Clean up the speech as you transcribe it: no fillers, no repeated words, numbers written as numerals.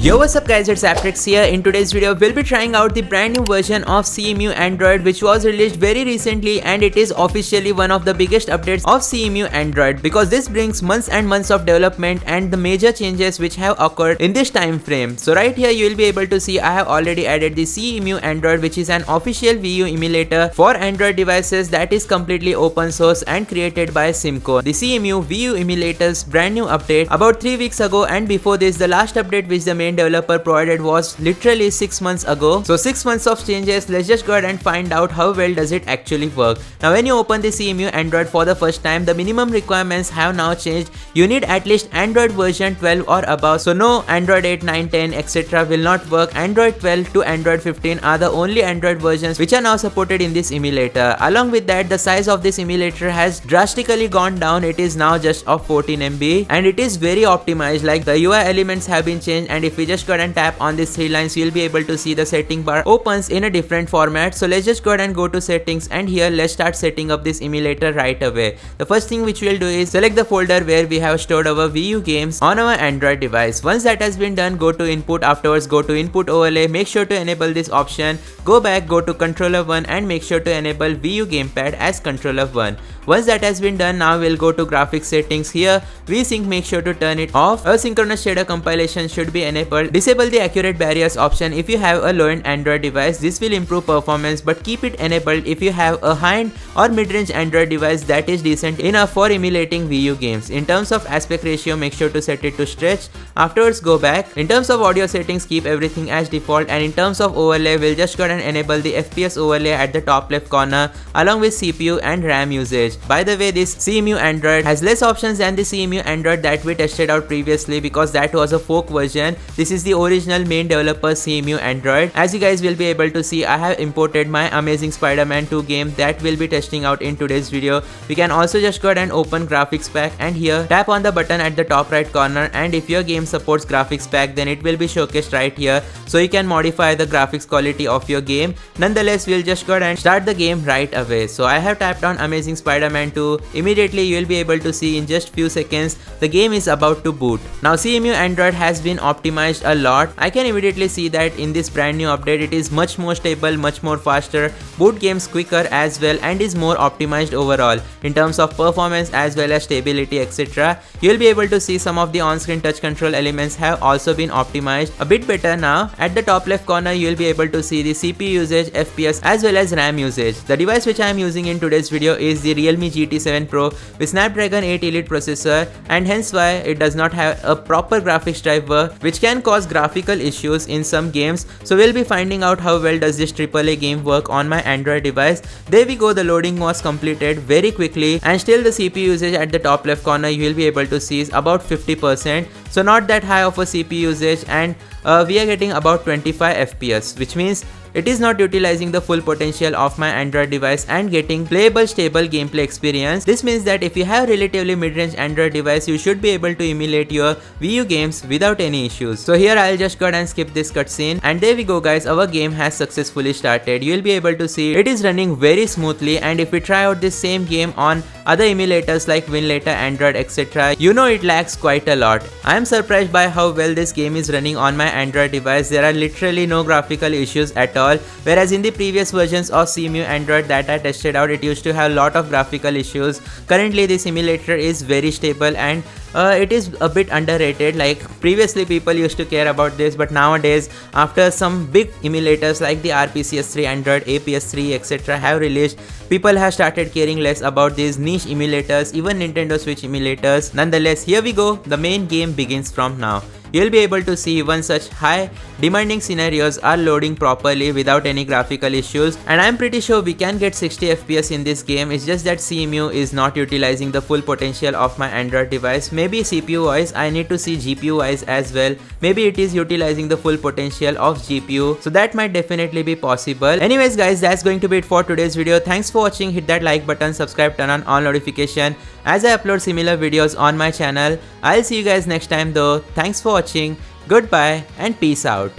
Yo, what's up guys, it's ApTreX here. In today's video, we'll be trying out the brand new version of Cemu Android which was released very recently, and it is officially one of the biggest updates of Cemu Android because this brings months and months of development and the major changes which have occurred in this time frame. So right here you will be able to see I have already added the Cemu Android, which is an official Wii U emulator for Android devices that is completely open source and created by Cemu. The Cemu Wii U emulator's brand new update about 3 weeks ago, and before this the last update which the main developer provided was literally 6 months ago. So 6 months of changes. Let's just go ahead and find out how well does it actually work. Now when you open the Cemu Android for the first time, the minimum requirements have now changed. You need at least Android version 12 or above. So no Android 8, 9, 10 etc. will not work. Android 12 to Android 15 are the only Android versions which are now supported in this emulator. Along with that, the size of this emulator has drastically gone down. It is now just of 14 MB and it is very optimized. Like the UI elements have been changed, and if we just go ahead and tap on these 3 lines, you'll be able to see the setting bar opens in a different format. So let's just go ahead and go to settings, and here let's start setting up this emulator right away. The first thing which we'll do is select the folder where we have stored our Wii U games on our Android device. Once that has been done, go to input. Afterwards go to input overlay, make sure to enable this option. Go back, go to controller 1 and make sure to enable Wii U gamepad as controller 1. Once that has been done, now we'll go to graphics settings. Here VSync, make sure to turn it off. Asynchronous shader compilation should be enabled. Disable the accurate barriers option if you have a low-end Android device. This will improve performance, but keep it enabled if you have a high-end or mid-range Android device that is decent enough for emulating Wii U games. In terms of aspect ratio, make sure to set it to stretch. Afterwards go back. In terms of audio settings, keep everything as default, and in terms of overlay, we'll just go ahead and enable the FPS overlay at the top left corner along with CPU and RAM usage. By the way, this Cemu Android has less options than the Cemu Android that we tested out previously because that was a fork version. This is the original main developer Cemu Android. As you guys will be able to see, I have imported my Amazing Spider-Man 2 game that we'll be testing out in today's video. We can also just go ahead and open graphics pack, and here tap on the button at the top right corner, and if your game supports graphics pack then it will be showcased right here, so you can modify the graphics quality of your game. Nonetheless, we'll just go ahead and start the game right away. So I have tapped on Amazing Spider-Man 2. Immediately you will be able to see in just few seconds the game is about to boot. Now Cemu Android has been optimized a lot. I can immediately see that in this brand new update it is much more stable, much more faster, boot games quicker as well, and is more optimized overall in terms of performance as well as stability etc. You will be able to see some of the on-screen touch control elements have also been optimized a bit better now. At the top left corner you will be able to see the CPU usage, FPS as well as RAM usage. The device which I am using in today's video is the Realme GT7 Pro with Snapdragon 8 Elite processor, and hence why it does not have a proper graphics driver which can cause graphical issues in some games. So we'll be finding out how well does this AAA game work on my Android device. There we go, the loading was completed very quickly, and still the CPU usage at the top left corner you will be able to see is about 50%. So not that high of a CPU usage, and we are getting about 25 FPS, which means it is not utilizing the full potential of my Android device and getting playable stable gameplay experience. This means that if you have relatively mid-range Android device, you should be able to emulate your Wii U games without any issues. So here I'll just go ahead and skip this cutscene, and there we go guys, our game has successfully started. You will be able to see it is running very smoothly, and if we try out this same game on other emulators like Winlator Android etc., you know it lags quite a lot. I am surprised by how well this game is running on my Android device. There are literally no graphical issues at all, whereas in the previous versions of Cemu Android that I tested out, it used to have a lot of graphical issues. Currently this emulator is very stable, and it is a bit underrated. Like previously people used to care about this, but nowadays after some big emulators like the RPCS3 Android, APS3 etc. have released, people have started caring less about these niche emulators, even Nintendo Switch emulators. Nonetheless, here we go, the main game begins from now. You'll be able to see even such high demanding scenarios are loading properly without any graphical issues, and I'm pretty sure we can get 60 FPS in this game. It's just that Cemu is not utilizing the full potential of my Android device. Maybe CPU wise, I need to see GPU wise as well. Maybe it is utilizing the full potential of GPU, so that might definitely be possible. Anyways guys, that's going to be it for today's video. Thanks for watching. Hit that like button, subscribe, turn on all notification as I upload similar videos on my channel. I'll see you guys next time though. Thanks for watching, goodbye and peace out.